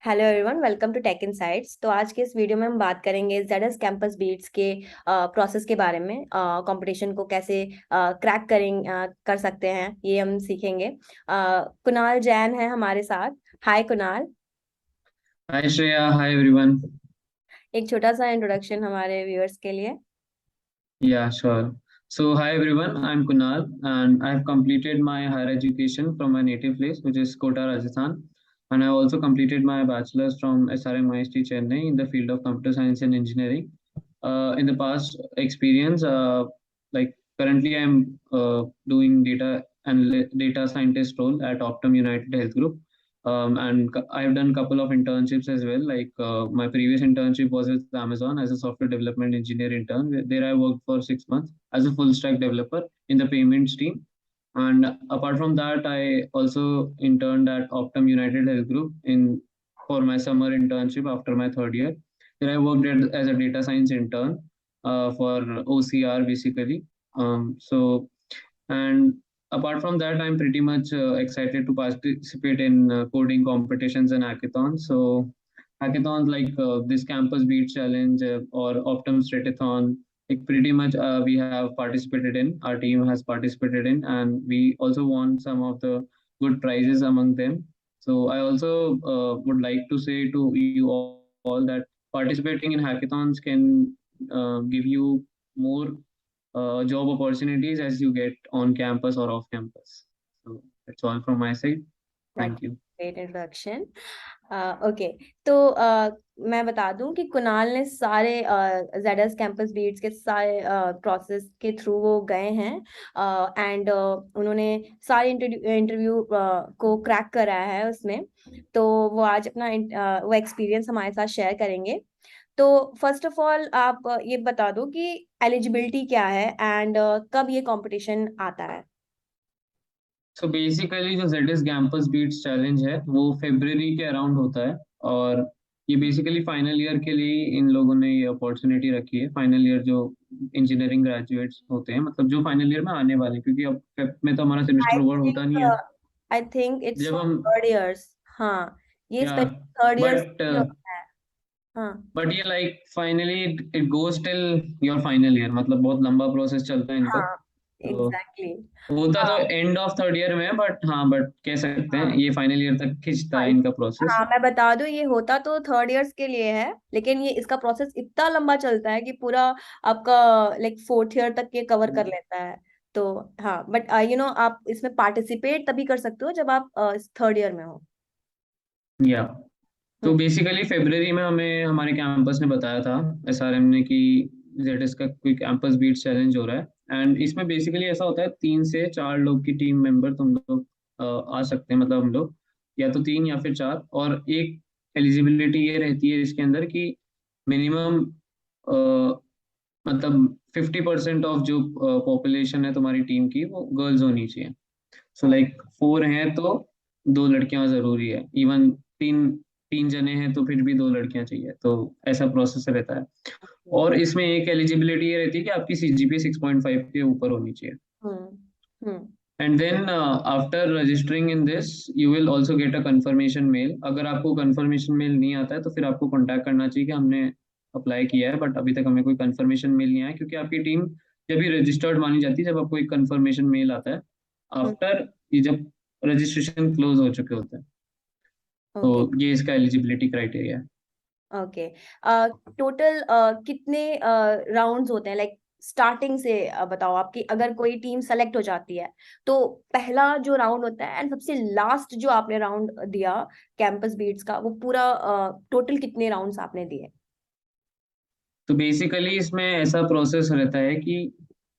Hello everyone, welcome to Tech Insights. तो आज के इस वीडियो में हम बात करेंगे जेडएस कैंपस बीट्स के प्रोसेस के बारे में। कंपटीशन को कैसे क्रैक कर सकते हैं, ये हम सीखेंगे। कुणाल जैन है हमारे साथ। हाय Kunal. Hi Shreya, hi everyone. एक छोटा सा इंट्रोडक्शन हमारे व्यूअर्स के लिए। Yeah, sure. So, hi everyone, I'm Kunal and I've completed my higher education from my native place, which is Kota, Rajasthan. And I also completed my bachelor's from SRM IST Chennai in the field of computer science and engineering. In the past experience, like currently I'm doing data scientist role at Optum United Health Group. I've done a couple of internships as well. Like my previous internship was with Amazon as a software development engineer intern. There I worked for 6 months as a full stack developer in the payments team. And apart from that, I also interned at Optum United Health Group in for my summer internship after my third year. There I worked as a data science intern for OCR basically. And apart from that, I'm pretty much excited to participate in coding competitions and hackathons. So hackathons like this Campus Beat Challenge or Optum Stratathon, like pretty much we have participated in. Our team has participated in, and we also won some of the good prizes among them. So I also would like to say to you all that participating in hackathons can give you more job opportunities as you get on campus or off campus. So that's all from my side. Thank you. Great introduction. Okay. तो मैं बता दूं कि कुणाल ने सारे ZS campus beats के सारे process के थ्रू वो गए हैं। एंड उन्होंने सारे इंटरव्यू को क्रैक करा है उसमें। तो वो आज अपना वो एक्सपीरियंस हमारे साथ शेयर करेंगे। तो फर्स्ट ऑफ ऑल आप ये बता दो कि एलिजिबिलिटी क्या है एंड कब ये कंपटीशन आता है। सो बेसिकली जो ZS कैंपस बीट्स चैलेंज है वो फेब्रवरी के अराउंड होता है। और ये बेसिकली फाइनल ईयर के लिए इन लोगों ने ये अपॉर्चुनिटी रखी है। फाइनल ईयर जो इंजीनियरिंग ग्रेजुएट्स होते हैं, मतलब जो फाइनल ईयर में आने वाले हैं, क्योंकि अब Feb में तो हमारा सेमेस्टर आई ओवर होता नहीं है। थिंक आई थिंक इट्स जब फॉर हम थर्ड इयर्स। हाँ, ये या स्पेशली थर्ड इयर्स बट के लिए होता है। हाँ बट ये like finally it goes till your final year, मतलब बहुत लंबा प्रोसेस चलता है इनका। हाँ, तो एग्जैक्टली। होता तो हाँ एंड ऑफ थर्ड ईयर में है, बट कह सकते हैं हाँ ये फाइनल ईयर तक खिंचता हाँ है इनका प्रोसेस। हाँ, मैं बता दूं, ये होता तो थर्ड इयर्स के लिए है, लेकिन ये इसका प्रोसेस इतना लंबा चलता है कि पूरा आपका लाइक फोर्थ ईयर तक ये कवर कर लेता है। तो हाँ, बट आप इसमें पार्टिसिपेट तभी कर सकते हो जब आप थर्ड ईयर में हो। या तो हम्म। बेसिकली फरवरी में हमें हमारे कैंपस ने बताया था, SRM ने, कि ZS का कोई कैंपस बीट चैलेंज हो रहा है। एंड इसमें बेसिकली ऐसा होता है 3 से 4 लोग की टीम मेंबर तुम लोग आ सकते हैं। मतलब हम लोग या तो 3 या फिर 4, और एक एलिजिबिलिटी ये रहती है इसके अंदर कि मिनिमम मतलब 50% ऑफ जो पॉपुलेशन है तुम्हारी टीम की वो गर्ल्स होनी चाहिए। सो लाइक 4 हैं तो 2 लड़कियां जरूरी है। इवन तीन तीन जने हैं तो फिर भी 2 लड़कियां चाहिए। तो ऐसा प्रोसेस रहता है। और इसमें एक एलिजिबिलिटी ये रहती है कि आपकी CGPA 6.5 के ऊपर होनी चाहिए। Hmm. Hmm. And then after registering in this you will also get a confirmation mail. अगर आपको कंफर्मेशन मेल नहीं आता है तो फिर आपको कॉन्टैक्ट करना चाहिए कि हमने अप्लाई किया है बट अभी तक हमें कोई कंफर्मेशन मेल नहीं आया, क्योंकि आपकी टीम जब भी रजिस्टर्ड मानी जाती है जब आपको एक कंफर्मेशन मेल आता है आफ्टर, ये जब रजिस्ट्रेशन क्लोज हो चुके होते हैं। तो ओके। ये इसका एलिजिबिलिटी क्राइटेरिया है। ओके। टोटल कितने राउंड्स होते हैं, लाइक स्टार्टिंग से बताओ आपकी, अगर कोई टीम सेलेक्ट हो जाती है तो पहला जो राउंड होता है एंड सबसे लास्ट जो आपने राउंड दिया कैंपस बीट्स का, वो पूरा टोटल कितने राउंड्स आपने दिए। तो बेसिकली इसमें ऐसा प्रोसेस रहता है कि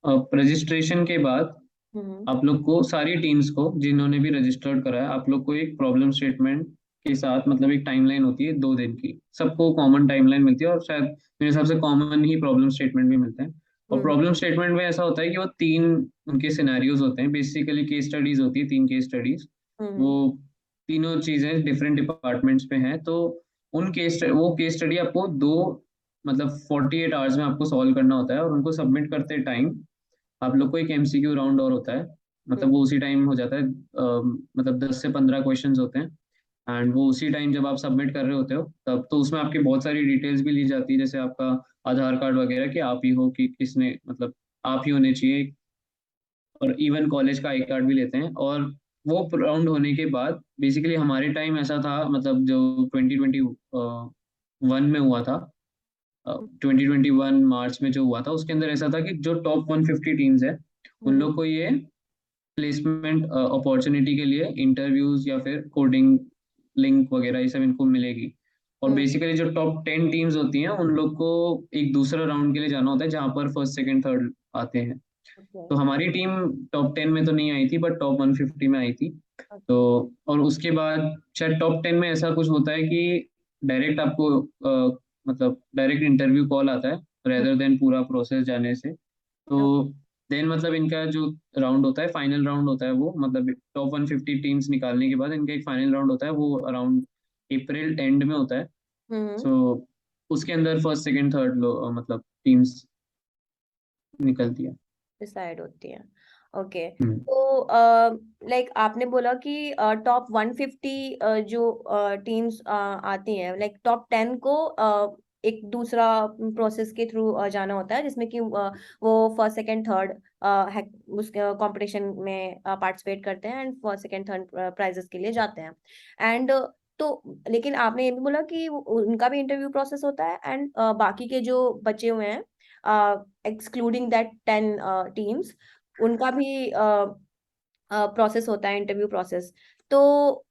रजिस्ट्रेशन के बाद हम्म। आप लोग को, सारी टीम्स को जिन्होंने भी रजिस्टर्ड करा है, आप लोग को एक प्रॉब्लम स्टेटमेंट के साथ, मतलब एक टाइमलाइन होती है 2 दिन की। सबको कॉमन टाइमलाइन मिलती है और शायद मेरे हिसाब से कॉमन ही प्रॉब्लम स्टेटमेंट भी मिलते हैं। और हम्म। प्रॉब्लम स्टेटमेंट में ऐसा होता है कि वो 3 उनके सिनेरियोज होते हैं। बेसिकली केस स्टडीज होती है, 3 केस स्टडीज। वो हम्म। तीनों चीजें डिफरेंट डिपार्टमेंट्स पे हैं। तो वो केस स्टडी आपको दो, मतलब 48 आवर्स में आपको सॉल्व करना होता है। और उनको सबमिट करते टाइम आप लोग को एक MCQ राउंड और होता है। मतलब हम्म। वो उसी टाइम हो जाता है। मतलब 10 से 15 क्वेश्चंस होते हैं। एंड वो उसी टाइम जब आप सबमिट कर रहे होते हो तब तो उसमें आपकी बहुत सारी डिटेल्स भी ली जाती है, जैसे आपका आधार कार्ड वगैरह, कि आप ही हो कि किसने, मतलब आप ही होने चाहिए। और इवन कॉलेज का आई कार्ड भी लेते हैं। और वो राउंड होने के बाद बेसिकली हमारे टाइम ऐसा था, मतलब जो 2021 में हुआ था, 2021 मार्च में जो हुआ था, उसके अंदर ऐसा था कि जो टॉप 150 टीम्स है उन हम्म। लोग को ये प्लेसमेंट अपॉर्चुनिटी के लिए इंटरव्यूज या फिर कोडिंग लिंक वगैरह ये सब इनको मिलेगी। और हम्म। बेसिकली जो टॉप 10 टीम्स होती हैं उन लोग को एक दूसरा राउंड के लिए जाना होता है, जहाँ पर फर्स्ट सेकंड थर्ड आते हैं। ओके। तो हमारी टीम टॉप 10 में तो नहीं आई थी, बट टॉप 150 में आई थी। तो ओके। और उसके बाद शायद टॉप 10 में ऐसा कुछ होता है कि डायरेक्ट आपको मतलब डायरेक्ट इंटरव्यू कॉल आता है, रेदर देन पूरा प्रोसेस जाने से। तो देन मतलब इनका जो राउंड होता है, फाइनल राउंड होता है, वो मतलब टॉप 150 टीम्स निकालने के बाद इनका एक फाइनल राउंड होता है, वो अराउंड अप्रैल एंड में होता है। हम्म। सो उसके अंदर फर्स्ट सेकंड थर्ड लो मतलब टीम्स निकलती है। डिसाइड होती है। ओके। हम्म। तो लाइक आपने बोला कि टॉप 150 जो टीम्स आती हैं, लाइक टॉप 10 को एक दूसरा प्रोसेस के थ्रू जाना होता है, जिसमें कि वो फर्स्ट सेकंड थर्ड उस कंपटीशन में पार्टिसिपेट करते हैं and first second third prizes के लिए जाते हैं। एंड तो लेकिन आपने ये भी बोला कि उनका भी इंटरव्यू प्रोसेस होता है, एंड बाकी के जो बचे हुए हैं, एक्सक्लूडिंग दैट 10 टीम्स, उनका भी प्रोसेस होता है, इंटरव्यू प्रोसेस। तो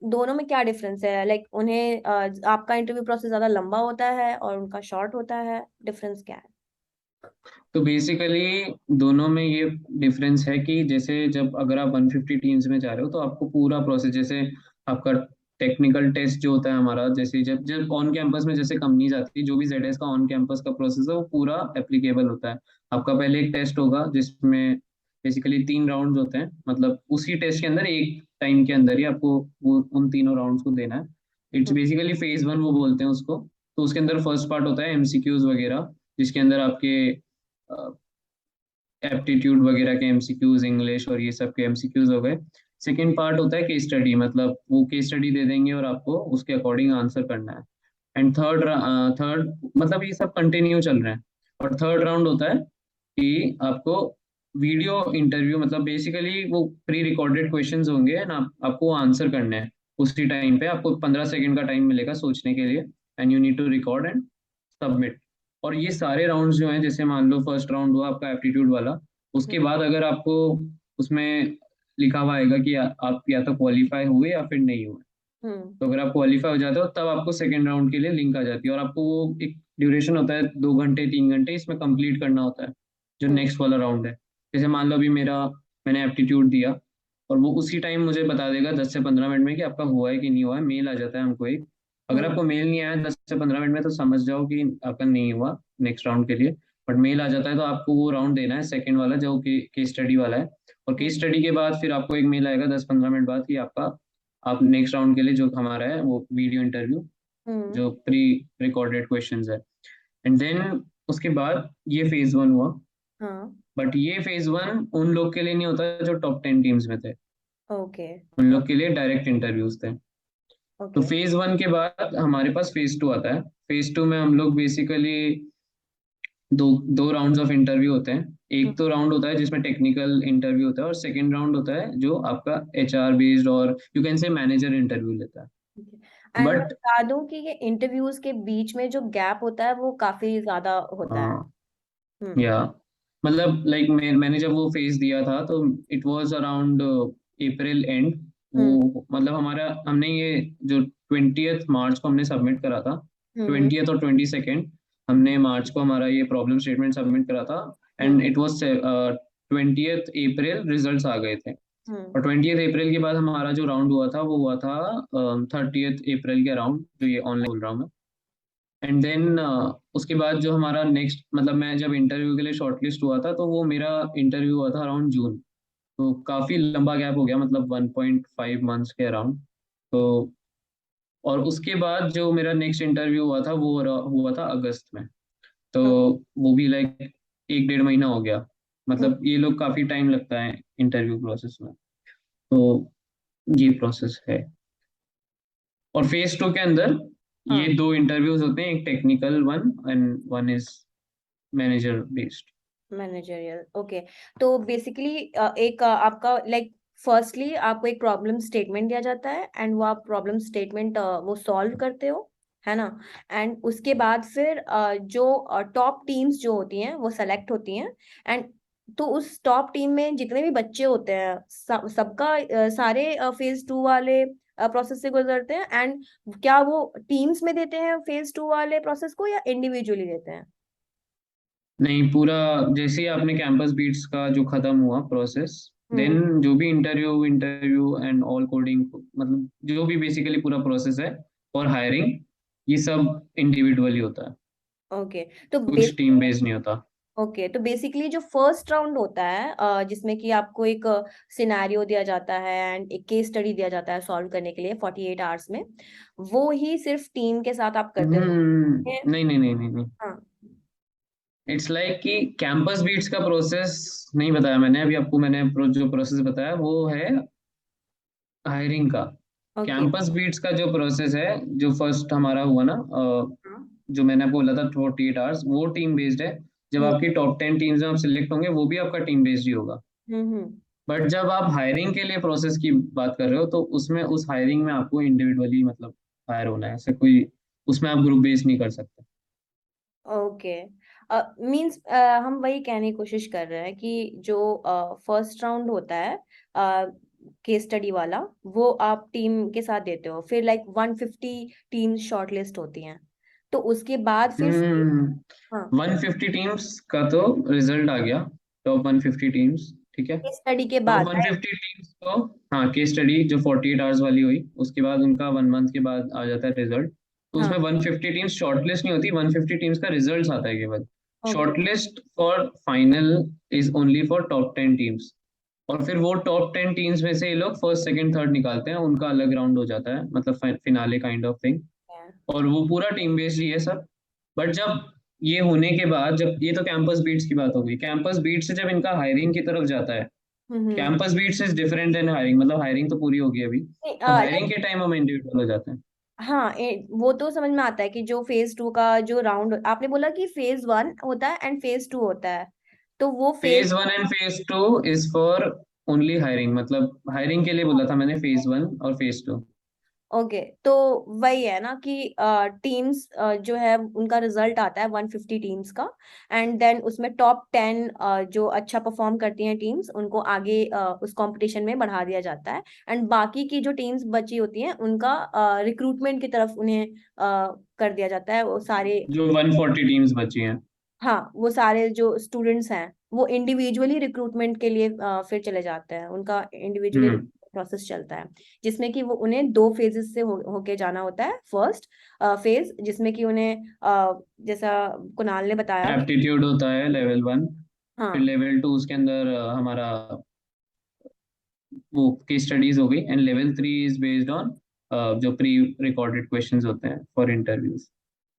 दोनों में क्या डिफरेंस है? लाइक उन्हें आपका इंटरव्यू प्रोसेस ज्यादा लंबा होता है और उनका शॉर्ट होता है, डिफरेंस क्या है? तो बेसिकली दोनों में ये डिफरेंस है कि जैसे जब अगर आप 150 टीम्स में जा रहे हो तो आपको पूरा प्रोसेस, जैसे आपका टेक्निकल टेस्ट जो होता है हमारा, जैसे जब जब ऑन कैंपस में जैसे कंपनीज आती है, जो भी जेडएस का ऑन कैंपस का प्रोसेस है वो पूरा एप्लीकेबल होता है। आपका पहले एक टेस्ट होगा जिसमें बेसिकली 3 राउंड होते हैं, मतलब उसी टेस्ट के अंदर एक टाइम के अंदर ही आपको वो उन तीनों राउंड्स को देना है। It's hmm. बेसिकली फेज 1 वो बोलते हैं उसको। तो उसके अंदर फर्स्ट पार्ट होता है एमसीक्यूज वगैरह, जिसके अंदर आपके एप्टीट्यूड वगैरह के एमसीक्यूज, इंग्लिश और ये सब के एमसीक्यूज हो गए। सेकेंड पार्ट होता है केस स्टडी, मतलब वो केस स्टडी दे देंगे और आपको उसके अकॉर्डिंग आंसर करना है। एंड थर्ड थर्ड मतलब ये सब कंटिन्यू चल रहे हैं। और थर्ड राउंड होता है कि आपको वीडियो इंटरव्यू, मतलब बेसिकली वो प्री रिकॉर्डेड क्वेश्चंस होंगे एंड आपको आंसर करने हैं। उसी टाइम पे आपको 15 सेकंड का टाइम मिलेगा सोचने के लिए, and you need to record and submit. और ये सारे राउंड्स जो हैं, जैसे मान लो फर्स्ट राउंड हुआ आपका एप्टीट्यूड वाला, उसके बाद अगर आपको उसमें लिखा हुआ आएगा कि आप या तो क्वालिफाई हुए या फिर नहीं हुए। हम्म। तो अगर आप क्वालिफाई हो जाते हो तब आपको सेकेंड राउंड के लिए लिंक आ जाती है, और आपको वो एक ड्यूरेशन होता है 2 घंटे 3 घंटे, इसमें कंप्लीट करना होता है जो हम्म। नेक्स्ट वाला राउंड है। जैसे मान लो अभी मैंने एप्टीट्यूड दिया, और वो उसी टाइम मुझे बता देगा 10 से 15 मिनट में कि आपका हुआ है कि नहीं हुआ है, मेल आ जाता है हमको एक। अगर हम्म। आपको मेल नहीं आया 10 से 15 मिनट में तो समझ जाओ कि आपका नहीं हुआ नेक्स्ट राउंड के लिए। बट मेल आ जाता है तो आपको वो राउंड देना है सेकेंड वाला, जो केस स्टडी वाला है। और हम्म। केस स्टडी के बाद फिर आपको एक मेल आएगा 10-15 मिनट बाद कि आपका आप नेक्स्ट राउंड के लिए जो हमारा है वो वीडियो इंटरव्यू, हम्म। जो प्री रिकॉर्डेड क्वेश्चंस है। एंड देन उसके बाद ये फेज 1 हुआ। हाँ। बट ये फेज 1 उन लोग के लिए नहीं होता जो टॉप 10 टीम्स में थे। ओके। उन लोग के लिए डायरेक्ट इंटरव्यूज थे। तो ओके। फेज 1 के बाद हमारे पास फेज 2 आता है। फेज 2 में हम लोग बेसिकली दो दो राउंड्स ऑफ इंटरव्यू होते हैं। एक तो राउंड होता है जिसमें टेक्निकल इंटरव्यू होता है, और सेकंड राउंड होता है जो आपका एचआर बेस्ड, और you can say manager interview लेता है। एंड मैं बट बता दूं कि ये इंटरव्यूज के बीच में जो गैप होता है वो काफी ज्यादा होता है। हम्म। या मतलब लाइक मैंने जब वो फेज दिया था तो it was around April end. Hmm. वो मतलब हमारा हमने ये जो 20 मार्च को हमने सबमिट करा था, हम्म। 20 और 22 हमने मार्च को हमारा ये प्रॉब्लम स्टेटमेंट सबमिट करा था। Hmm. And it was 20 April results आ गए थे। हम्म। और 20 अप्रैल के बाद हमारा जो राउंड हुआ था वो हुआ था 30 अप्रैल के अराउंड, जो ये ऑनलाइन बोल रहा हूँ मैं। एंड देन उसके बाद जो हमारा नेक्स्ट, मतलब मैं जब इंटरव्यू के लिए शॉर्टलिस्ट हुआ था तो वो मेरा इंटरव्यू हुआ था अराउंड जून। तो काफी लंबा गैप हो गया, मतलब 1.5 मंथ्स के अराउंड। तो और उसके बाद जो मेरा नेक्स्ट इंटरव्यू हुआ था वो हुआ था अगस्त में। तो वो भी लाइक 1-1.5 महीना हो गया। हम्म। मतलब ये लोग काफी टाइम लगता है इंटरव्यू प्रोसेस में। तो ये प्रोसेस है। और फेज 2 के अंदर ये हाँ, 2 इंटरव्यूज होते हैं, एक technical one and one is manager based. Managerial. Okay. तो बेसिकली एक आपका लाइक फर्स्टली आपको एक प्रॉब्लम स्टेटमेंट दिया जाता है एंड वो आप प्रॉब्लम स्टेटमेंट वो सॉल्व करते हो, है ना। एंड उसके बाद फिर जो टॉप टीम्स जो होती हैं वो सेलेक्ट होती हैं। एंड तो उस टॉप टीम में जितने भी बच्चे होते हैं सबका सारे फेज टू वाले प्रोसेस से गुजरते हैं। एंड क्या वो टीम्स में देते हैं फेज टू वाले प्रोसेस को या इंडिविजुअली देते हैं? नहीं, पूरा जैसे ही आपने कैंपस बीट्स का जो खत्म हुआ प्रोसेस, हम्म। देन जो भी interview interview and all coding, मतलब जो भी बेसिकली पूरा प्रोसेस है और हायरिंग, ये सब इंडिविजुअली होता है, ओके। तो कुछ टीम बेस्ड नहीं होता। बेसिकली जो फर्स्ट राउंड होता है जिसमें कि आपको एक सिनेरियो दिया जाता है एंड एक केस स्टडी दिया जाता है सॉल्व करने के लिए 48 आवर्स में, वो ही सिर्फ टीम के साथ आप करते हो? नहीं नहीं नहीं नहीं नहीं। हाँ। इट्स लाइक कि कैंपस बीट्स का प्रोसेस नहीं बताया मैंने अभी आपको। मैंने जो प्रोसेस बताया वो है हायरिंग का। ओके। कैंपस बीट्स का जो प्रोसेस है, जो फर्स्ट हमारा हुआ ना, हाँ। जो मैंने आपको बोला था 48 आवर्स, वो टीम बेस्ड है। जब हम्म। आपकी टॉप 10 टीम्स में आप सिलेक्ट होंगे, वो भी आपका टीम बेस्ड ही होगा। हम्म। बट जब आप हायरिंग के लिए प्रोसेस की बात कर रहे हो, तो उसमें उस हायरिंग में आपको इंडिविजुअली मतलब हायर होना है, ऐसे कोई उसमें आप ग्रुप बेस्ड नहीं कर सकते। ओके। मींस हम वही कहने की कोशिश कर रहे हैं कि जो फर्स्ट राउंड होता है केस स्टडी वाला, वो आप टीम के साथ देते हो, फिर लाइक 150 टीम्स शॉर्टलिस्ट होती हैं, तो उसके बाद फिर। हाँ। 150 टीम्स का तो रिजल्ट आ गया, टॉप 150 टीम्स, ठीक है। केस स्टडी के टॉप बाद, राइट? 150 टीम्स को, हाँ, केस स्टडी जो 48 आवर्स वाली हुई, उसके बाद उनका 1 मंथ के बाद आ जाता है रिजल्ट। तो हाँ। उसमें 150 टीम्स शॉर्टलिस्ट नहीं होती, 150 टीम्स का रिजल्ट आता है केवल। Okay. Shortlist for final is only for top 10 teams. और फिर वो टॉप 10 टीम्स में से ये लोग फर्स्ट सेकंड थर्ड निकालते हैं, उनका अलग राउंड हो जाता है, मतलब फिनाले काइंड ऑफ थिंग। और वो पूरा टीम बेस्ड ही है सब। बट जब ये होने के बाद, जब ये तो कैंपस बीट्स की बात हो गई, कैंपस बीट से जब इनका हायरिंग की तरफ जाता है, हम्म। Campus beats is different than hiring. मतलब हायरिंग तो पूरी होगी अभी, तो लाइक, हायरिंग के टाइम हम इंडिविजुअल हो जाते हैं। हाँ, वो तो समझ में आता है कि जो फेज टू का जो राउंड आपने बोला कि फेज वन होता है एंड फेज टू होता है, तो वो phase. Phase 1 and phase 2 is for only hiring, मतलब हायरिंग के लिए बोला था मैंने, फेज 1 और फेज 2। ओके। तो वही है ना कि टीम्स जो है उनका रिजल्ट आता है 150 टीम्स का, एंड देन उसमें टॉप 10 जो अच्छा परफॉर्म करती हैं टीम्स उनको आगे उस कंपटीशन में बढ़ा दिया जाता है। एंड बाकी की जो टीम्स बची होती हैं उनका रिक्रूटमेंट की तरफ उन्हें कर दिया जाता है, वो सारे। जो 140 टीम्स बची हैं। हाँ, वो सारे जो स्टूडेंट्स हैं वो इंडिविजुअली रिक्रूटमेंट के लिए फिर चले जाते हैं, उनका इंडिविजुअली हम्म। प्रोसेस चलता है, जिसमें कि वो उन्हें दो फेजेस से होके जाना होता है। फर्स्ट फेज जिसमें कि उन्हें जैसा कुणाल ने बताया कि। एप्टीट्यूड होता है लेवल 1। फिर हाँ। लेवल 2 उसके अंदर हमारा वो केस स्टडीज हो गई, and level 3 is based on जो प्री रिकॉर्डेड क्वेश्चंस होते हैं फॉर इंटरव्यूज।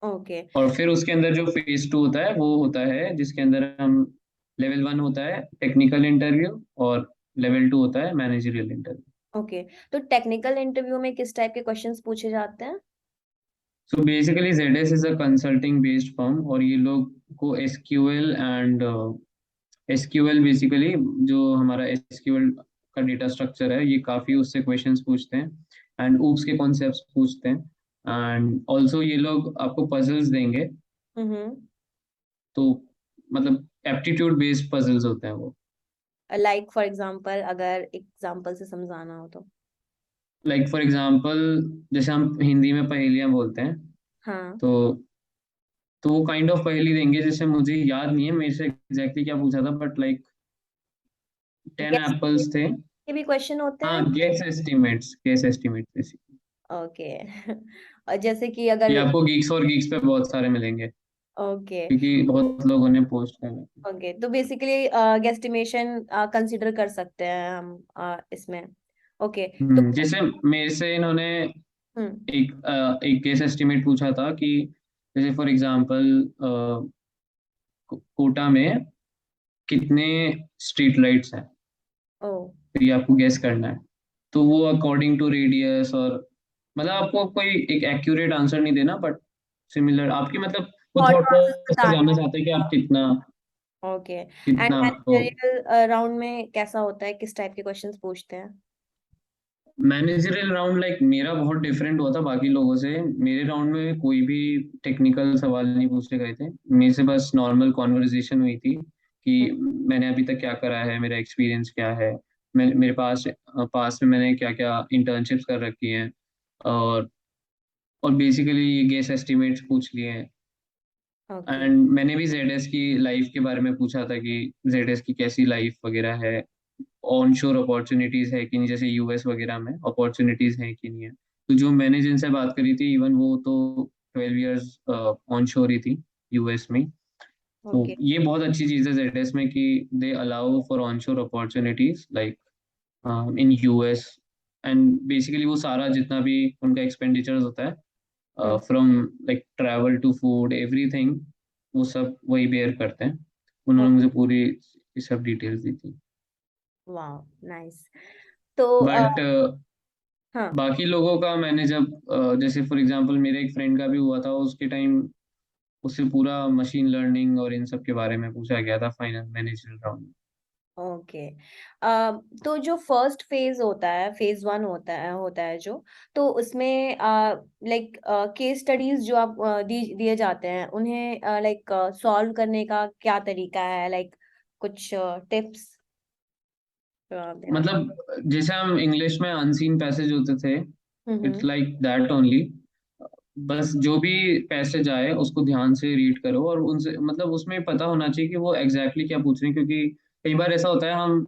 ओके। और फिर उसके अंदर जो फेज 2 होता है, वो होता है जिसके अंदर हम, लेवल 1 होता है टेक्निकल इंटरव्यू, और लेवल 2 होता है मैनेजरियल इंटरव्यू। ओके। तो टेक्निकल इंटरव्यू में किस टाइप के क्वेश्चंस पूछे जाते हैं? So basically ZS is a consulting based firm, और ये लोग को एसक्यूएल एंड एसक्यूएल बेसिकली, जो हमारा एसक्यूएल का डेटा स्ट्रक्चर है, ये काफ़ी उससे क्वेश्चंस पूछते हैं, एंड ऊप्स के कॉन्सेप्ट्स पूछते हैं। एंड ऑल्सो ये लोग आपको पजल्स देंगे। हम्म। तो मतलब एप्टीट्यूड बेस्ड पजल्स होते हैं वो। लाइक फॉर एग्जांपल, अगर एग्जांपल से समझाना हो तो। लाइक फॉर एग्जांपल, जैसे हम हिंदी में पहेलियां बोलते हैं, हाँ। तो वो काइंड ऑफ पहेली देंगे, जैसे मुझे याद नहीं है मेरे से एग्जैक्टली क्या पूछा था, बट लाइक 10 गेस एप्पल्स थे। के भी क्वेश्चन होते हाँ, हैं? Guess estimates. ओके। और जैसे कि ये अगर। आपको गीक्स और गीक्स पे बहुत सारे मिलेंगे, ओके। क्योंकि बहुत लोगों ने पोस्ट किया। ओके, तो बेसिकली गेस्टिमेशन कंसीडर कर सकते हैं हम इसमें। ओके। तो। जैसे मेरे से इन्होंने हम्म। एक गेस एस्टिमेट पूछा था कि, जैसे फॉर एग्जांपल, कोटा में कितने स्ट्रीट लाइट्स हैं, ओ। तो ये आपको गेस करना है। तो वो अकॉर्डिंग टू रेडियस और मतलब आपको कोई एक एक्यूरेट आंसर नहीं देना, बट सिमिलर आपकी मतलब वो थॉट थॉट प्रोसेस प्रोसेस बताना जानना है। चाहते हैं कि आप कितना ओके, एंड कितना आपको। मैनेजरियल राउंड में कैसा होता है, किस टाइप के क्वेश्चंस पूछते हैं? मैनेजरियल राउंड लाइक मेरा बहुत डिफरेंट हुआ था बाकी लोगों से। मेरे राउंड में कोई भी टेक्निकल सवाल नहीं पूछे गए थे, मेरे से बस नॉर्मल कॉन्वर्जेशन हुई थी कि मैंने अभी तक क्या करा है, मेरा एक्सपीरियंस क्या है, मेरे पास में मैंने क्या क्या इंटर्नशिप्स कर रखी हैं, और और बेसिकली ये गेस एस्टिमेट्स पूछ लिए हैं। ओके। एंड मैंने भी जेडएस की लाइफ के बारे में पूछा था कि जेडएस की कैसी लाइफ वगैरह है, ऑन शोर अपॉर्चुनिटीज है कि नहीं, जैसे यूएस वगैरह में अपॉर्चुनिटीज है कि नहीं है। तो जो मैंने जिनसे बात करी थी, इवन वो तो 12 years ऑन शोर ही थी यूएस में। तो ओके। ये बहुत अच्छी चीज़ है जेडएस में कि they allow for onshore opportunities like in US. And basically वो सारा जितना भी उनका एक्सपेंडिचर होता है, hmm. From like travel to food everything, वो सब वही बेयर करते हैं। उन्होंने मुझे पूरी ये सब डिटेल्स दी थी। वाह, नाइस। तो बट हाँ। बाकी लोगों का मैंने जब जैसे फॉर एग्जांपल मेरे एक फ्रेंड का भी हुआ था, उसके टाइम उससे पूरा मशीन लर्निंग और इन सब के बारे में पूछा गया था फाइनल मैनेजर राउंड में। ओके। तो जो फर्स्ट फेज होता है, फेज वन होता है जो, तो उसमें लाइक केस स्टडीज जो आप दिए जाते हैं उन्हें लाइक सॉल्व करने का क्या तरीका है, लाइक कुछ टिप्स जो आप देना चाहें? मतलब जैसे हम इंग्लिश में अनसीन पैसेज होते थे, it's hmm. Like that only. बस जो भी पैसेज आए उसको ध्यान से रीड करो, और उनसे मतलब उसमें पता होना चाहिए कि वो एग्जैक्टली exactly क्या पूछ रहे हैं, क्योंकि कई बार ऐसा होता है हम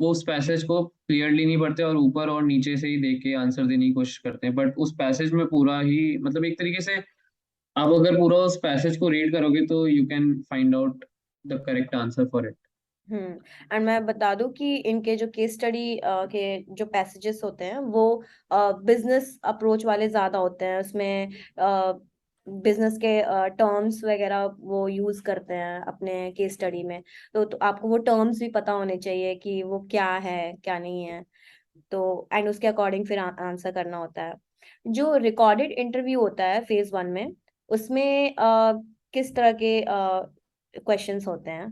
वो उस पैसेज को क्लियरली नहीं पढ़ते और ऊपर और नीचे से ही देख के आंसर देने की कोशिश करते हैं, बट उस पैसेज में पूरा ही मतलब एक तरीके से आप अगर पूरा उस पैसेज को रीड करोगे तो you can find out the correct answer for it. And मैं बता दूं कि इनके जो केस स्टडी के जो पैसेजेस होते हैं वो बिजनेस अप्रोच वाले ज्यादा होते हैं, उसमें बिजनेस के टर्म्स वगैरह वो यूज करते हैं अपने केस स्टडी में। तो आपको वो टर्म्स भी पता होने चाहिए कि वो क्या है क्या नहीं है। तो एंड उसके अकॉर्डिंग फिर आंसर करना होता है। जो रिकॉर्डेड इंटरव्यू होता है फेज वन में, उसमें किस तरह के क्वेश्चंस होते हैं?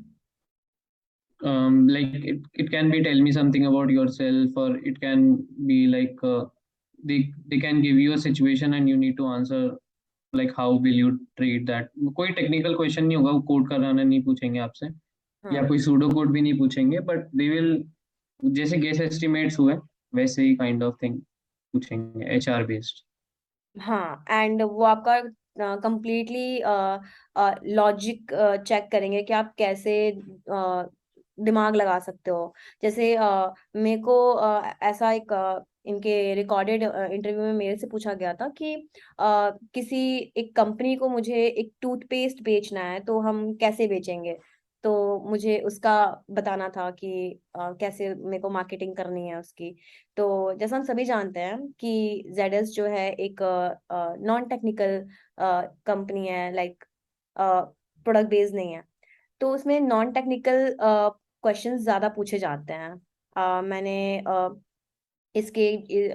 Like it can be tell me something about yourself, or it can be like they can give you a situation and you need to answer like how will you treat that। कोई technical question नहीं होगा, वो code कराना नहीं पूछेंगे आपसे, या हाँ। कोई सूडो कोड भी नहीं पूछेंगे, बट दे विल जैसे गेस एस्टिमेट्स हुए वैसे ही काइंड ऑफ थिंग पूछेंगे, एचआर बेस्ड। हाँ, एंड वो आपका कंप्लीटली लॉजिक चेक करेंगे कि आप कैसे दिमाग लगा सकते हो। जैसे मेरे को ऐसा एक इनके रिकॉर्डेड इंटरव्यू में मेरे से पूछा गया था कि किसी एक कंपनी को मुझे एक टूथपेस्ट बेचना है, तो हम कैसे बेचेंगे। तो मुझे उसका बताना था कि कैसे मेरे को मार्केटिंग करनी है उसकी। तो जैसा हम सभी जानते हैं कि जेडएस जो है एक नॉन टेक्निकल कंपनी है, लाइक प्रोडक्ट बेस्ड नहीं है। तो उसमें नॉन टेक्निकल क्वेश्चंस ज्यादा पूछे जाते हैं। मैंने इसके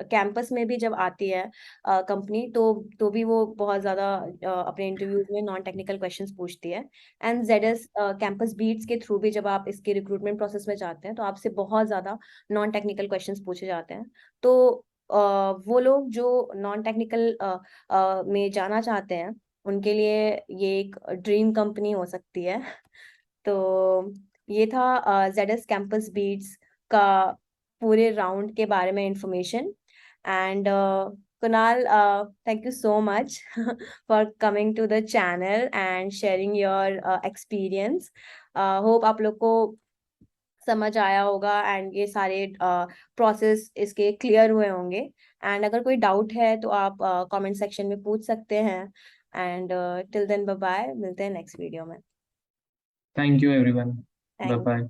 कैंपस में भी जब आती है कंपनी, तो भी वो बहुत ज्यादा अपने इंटरव्यूज में नॉन टेक्निकल क्वेश्चंस पूछती है। एंड जेडएस कैंपस बीट्स के थ्रू भी जब आप इसके रिक्रूटमेंट प्रोसेस में जाते हैं तो आपसे बहुत ज्यादा नॉन टेक्निकल क्वेश्चंस पूछे जाते हैं। तो वो लोग जो नॉन टेक्निकल में जाना चाहते हैं उनके लिए ये एक ड्रीम कंपनी हो सकती है। तो ये था जेडएस कैंपस बीट्स का पूरे राउंड के बारे में information. And Kunal, thank you so much for coming to the channel and sharing your experience. Hope आप लोग को समझ आया होगा एंड ये सारे प्रोसेस इसके क्लियर हुए होंगे। एंड अगर कोई डाउट है तो आप कमेंट सेक्शन में पूछ सकते हैं। And till then bye bye, मिलते हैं नेक्स्ट वीडियो में। Thank you everyone. Bye thank bye.